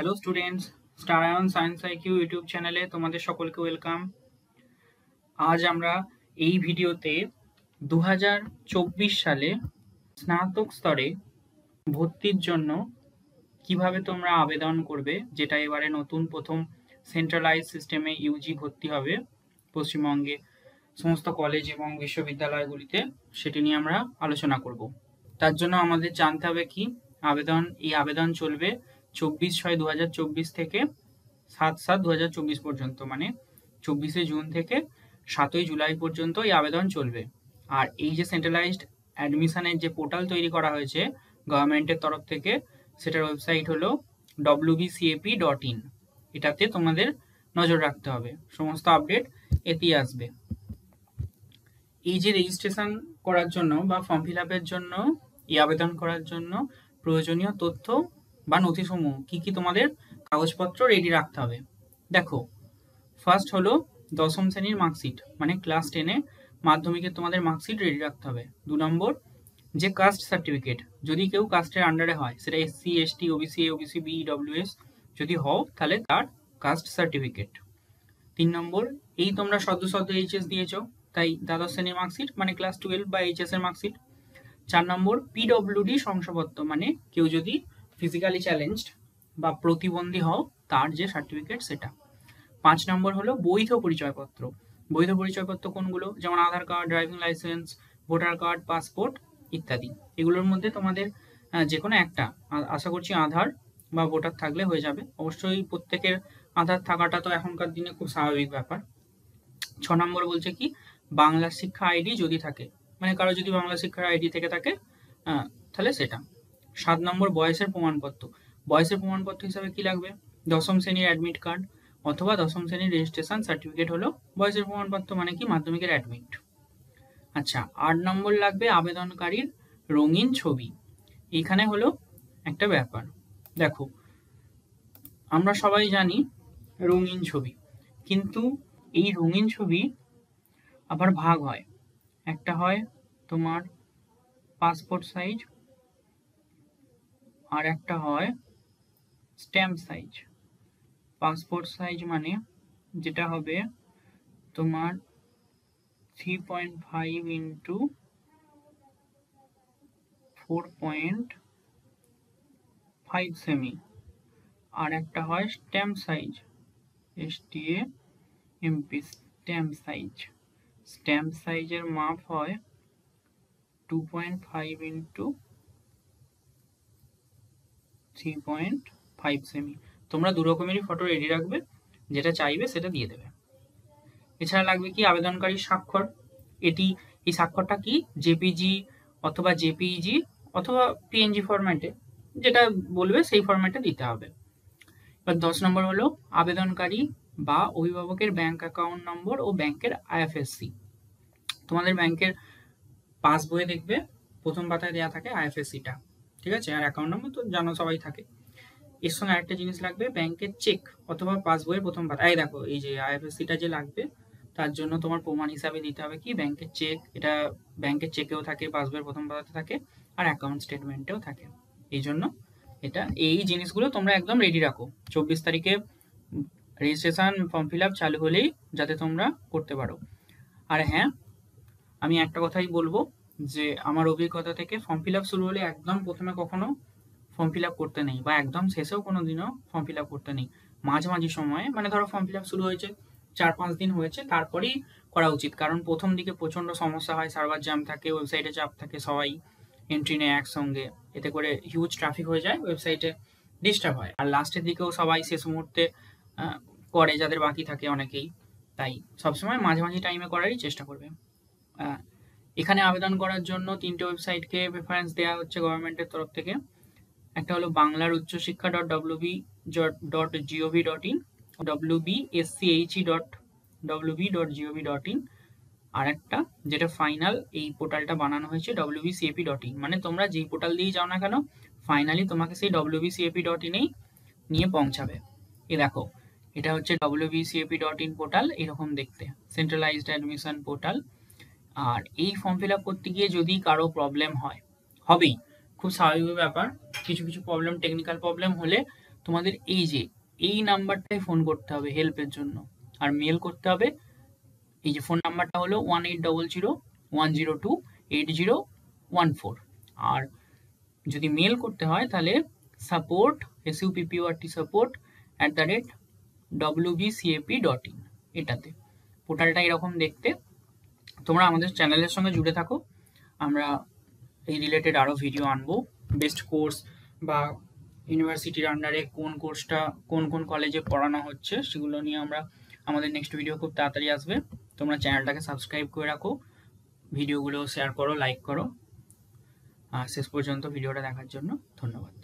Hello students, star ion science IQ YouTube চ্যানেলে তোমাদের সকলকে ওয়েলকাম। আজ আমরা এই ভিডিওতে 2024 সালে স্নাতক স্তরে ভর্তির জন্য কিভাবে তোমরা আবেদন করবে, যেটা এবারে নতুন প্রথম সেন্ট্রালাইজ সিস্টেমে ইউজি ভর্তি হবে পশ্চিমবঙ্গে সমস্ত কলেজ এবং বিশ্ববিদ্যালয়গুলিতে, সেটি নিয়ে আমরা আলোচনা করব। তার জন্য আমাদের জানতে হবে কি এই আবেদন চলবে 24/6/2024 থেকে 7/7/2024 পর্যন্ত, মানে 24শে জুন থেকে 7ই জুলাই পর্যন্ত এই আবেদন চলবে। আর এই যে সেন্ট্রালাইজড অ্যাডমিশনের যে পোর্টাল তৈরি করা হয়েছে গভর্নমেন্টের তরফ থেকে, সেটার ওয়েবসাইট হলো wbcap.in। এটাতে তোমাদের নজর রাখতে হবে, সমস্ত আপডেট এতেই আসবে। এই যে রেজিস্ট্রেশন করার জন্য বা ফর্ম ফিল আপের জন্য, এই আবেদন করার জন্য প্রয়োজনীয় তথ্য বা নথিসমূহ কি কি তোমাদের কাগজপত্র রেডি রাখতে হবে। দেখো, ফার্স্ট হলো দশম শ্রেণীর মার্কশিট, মানে ক্লাস 10-এ মাধ্যমিকের তোমাদের মার্কশিট রেডি রাখতে হবে। 2 নম্বর যে কাস্ট সার্টিফিকেট, যদি কেউ কাস্টের আন্ডারে হয়, সেটা SC, ST, OBC, OBC B, EWS যদি হও, তাহলে তার কাস্ট সার্টিফিকেট। 3 নম্বর, এই তোমরা সদ্য এইচএস দিয়েছো, তাই দ্বাদশ শ্রেণীর মার্কশিট, মানে ক্লাস 12 বা এইচএস এর মার্কশিট। 4 নম্বর পিডব্লিউডি শংসাপত্র, মানে কেউ যদি ফিজিক্যালি চ্যালেঞ্জড বা প্রতিবন্ধী হও, তার যে সার্টিফিকেট সেটা। 5 নম্বর হলো বৈধ পরিচয়পত্র। বৈধ পরিচয়পত্র কোনগুলো, যেমন Aadhaar card, driving licence, voter card, passport ইত্যাদি। এগুলোর মধ্যে তোমাদের যে কোনো একটা, আশা করছি আধার বা ভোটার থাকলে হয়ে যাবে। অবশ্যই প্রত্যেকের আধার থাকাটা তো এখনকার দিনে খুব স্বাভাবিক ব্যাপার। 6 নম্বর বলছে কি বাংলা শিক্ষা আইডি যদি থাকে, মানে কারো যদি বাংলা শিক্ষার আইডি থেকে থাকে তাহলে সেটা। 7 নম্বর বয়সের প্রমাণপত্র। বয়সের প্রমাণপত্র হিসাবে কি লাগবে, দশম শ্রেণীর অ্যাডমিট কার্ড অথবা দশম শ্রেণীর রেজিস্ট্রেশন সার্টিফিকেট হলো বয়সের প্রমাণপত্র, মানে কি মাধ্যমিকের অ্যাডমিট। আচ্ছা, 8 নম্বর লাগবে আবেদনকারীর রঙিন ছবি। এখানে হলো একটা ব্যাপার, দেখো আমরা সবাই জানি রঙিন ছবি, কিন্তু এই রঙিন ছবি আবার ভাগ হয়। একটা হয় তোমার পাসপোর্ট সাইজ, আর একটা হয় স্ট্যাম্প সাইজ। পাসপোর্ট সাইজ মানে যেটা হবে তোমার 3.5 ইন্টু 4.5 সেমি। আর একটা হয় stamp size, STAMP stamp size. Stamp সাইজের মাপ হয় 2.5 ইন্টু 3.5 সেমি। তোমরা দু রকমেরই ফটো রেডি রাখবে, যেটা চাইবে সেটা দিয়ে দেবে। এছাড়া লাগবে কি আবেদনকারীর স্বাক্ষর। এই স্বাক্ষরটা কি জেপিজি অথবা জেপিইজি অথবা পিএনজি ফরম্যাটে, যেটা বলবে সেই ফরম্যাটে দিতে হবে। এবার 10 নম্বর হলো আবেদনকারী বা অভিভাবকের ব্যাংক অ্যাকাউন্ট নম্বর ও ব্যাংকের আইএফএসসি। তোমাদের ব্যাংকের পাসবইয়ে দেখবে প্রথম পাতায় দেওয়া থাকে আইএফএসসিটা, ঠিক আছে, আর অ্যাকাউন্ট নম্বর তো জানো সবাই থাকে। এর সঙ্গে আরেকটা জিনিস লাগবে, ব্যাংকের চেক অথবা পাসবইয়ের প্রথম পাতায়। দেখো এই যে আইএফএসসিটা যে লাগবে, তার জন্য তোমার প্রমাণ হিসাবে দিতে হবে কি ব্যাংকের চেক। এটা ব্যাংকের চেকেও থাকে, পাসবইয়ের প্রথম পাতাতে থাকে, আর অ্যাকাউন্ট স্টেটমেন্টেও থাকে। এই জন্য এই জিনিসগুলো তোমরা একদম রেডি রাখো। 24 তারিখে রেজিস্ট্রেশন ফর্ম ফিল আপ চালু হলেই যাতে তোমরা করতে পারো। আর হ্যাঁ, আমি একটা কথাই বলবো যে আমার অভিজ্ঞতা থেকে ফর্ম ফিল আপ শুরু হলে একদম প্রথমে কখনো ফর্ম ফিল আপ করতে নেই, বা একদম শেষেও কোনো দিনও ফর্ম ফিল আপ করতে নেই। মাঝামাঝি সময়ে, মানে ধরো ফর্ম ফিল আপ শুরু হয়েছে 4-5 দিন হয়েছে, তারপরেই করা উচিত। কারণ প্রথম দিকে প্রচন্ড সমস্যা হয়, সার্ভার জ্যাম থাকে, ওয়েবসাইটে চাপ থাকে, সবাই এন্ট্রি নেয় একসঙ্গে, এতে করে হিউজ ট্রাফিক হয়ে যায়, ওয়েবসাইটে ডিস্টার্ব হয়। আর লাস্টের দিকেও সবাই শেষ মুহূর্তে করে, যাদের বাকি থাকে অনেকেই। তাই সবসময় মাঝামাঝি টাইমে করারই চেষ্টা করবে। এখানে আবেদন করার জন্য 3টে ওয়েবসাইটকে প্রেফারেন্স দেওয়া হচ্ছে গভর্নমেন্টের তরফ থেকে। একটা হলো বাংলার উচ্চশিক্ষা .wb.gov.in, wbsche.wb.gov.in, আর একটা যেটা ফাইনাল এই পোর্টালটা বানানো হয়েছে wbcap.in। মানে তোমরা যেই পোর্টাল দিয়েই যাও না কেন, ফাইনালি তোমাকে সেই wbcap.in-এই নিয়ে পৌঁছাবে। এই দেখো, এটা হচ্ছে wbcap.in পোর্টাল, এরকম দেখতে, সেন্ট্রালাইজড অ্যাডমিশন পোর্টাল। আর এই ফর্ম ফিল আপ করতে গিয়ে যদি কারো প্রবলেম হয়, হবেই, খুব স্বাভাবিক ব্যাপার, কিছু কিছু প্রবলেম, টেকনিক্যাল প্রবলেম হলে তোমাদের এই নাম্বারটায় ফোন করতে হবে হেল্পের জন্য, আর মেল করতে হবে। এই যে ফোন নাম্বারটা হলো 180010280114। আর যদি মেল করতে হয় তাহলে support support@wbcap.in এটাতে। পোর্টালটা এরকম দেখতে। তোমরা আমাদের চ্যানেলের সঙ্গে জুড়ে থাকো, আমরা এই রিলেটেড আরও ভিডিও আনবো। বেস্ট কোর্স বা ইউনিভার্সিটির আন্ডারে কোন কোর্সটা কোন কোন কলেজে পড়ানো হচ্ছে সেগুলো নিয়ে আমাদের নেক্সট ভিডিও খুব তাড়াতাড়ি আসবে। তোমরা চ্যানেলটাকে সাবস্ক্রাইব করে রাখো, ভিডিওগুলো শেয়ার করো, লাইক করো। শেষ পর্যন্ত ভিডিওটা দেখার জন্য ধন্যবাদ।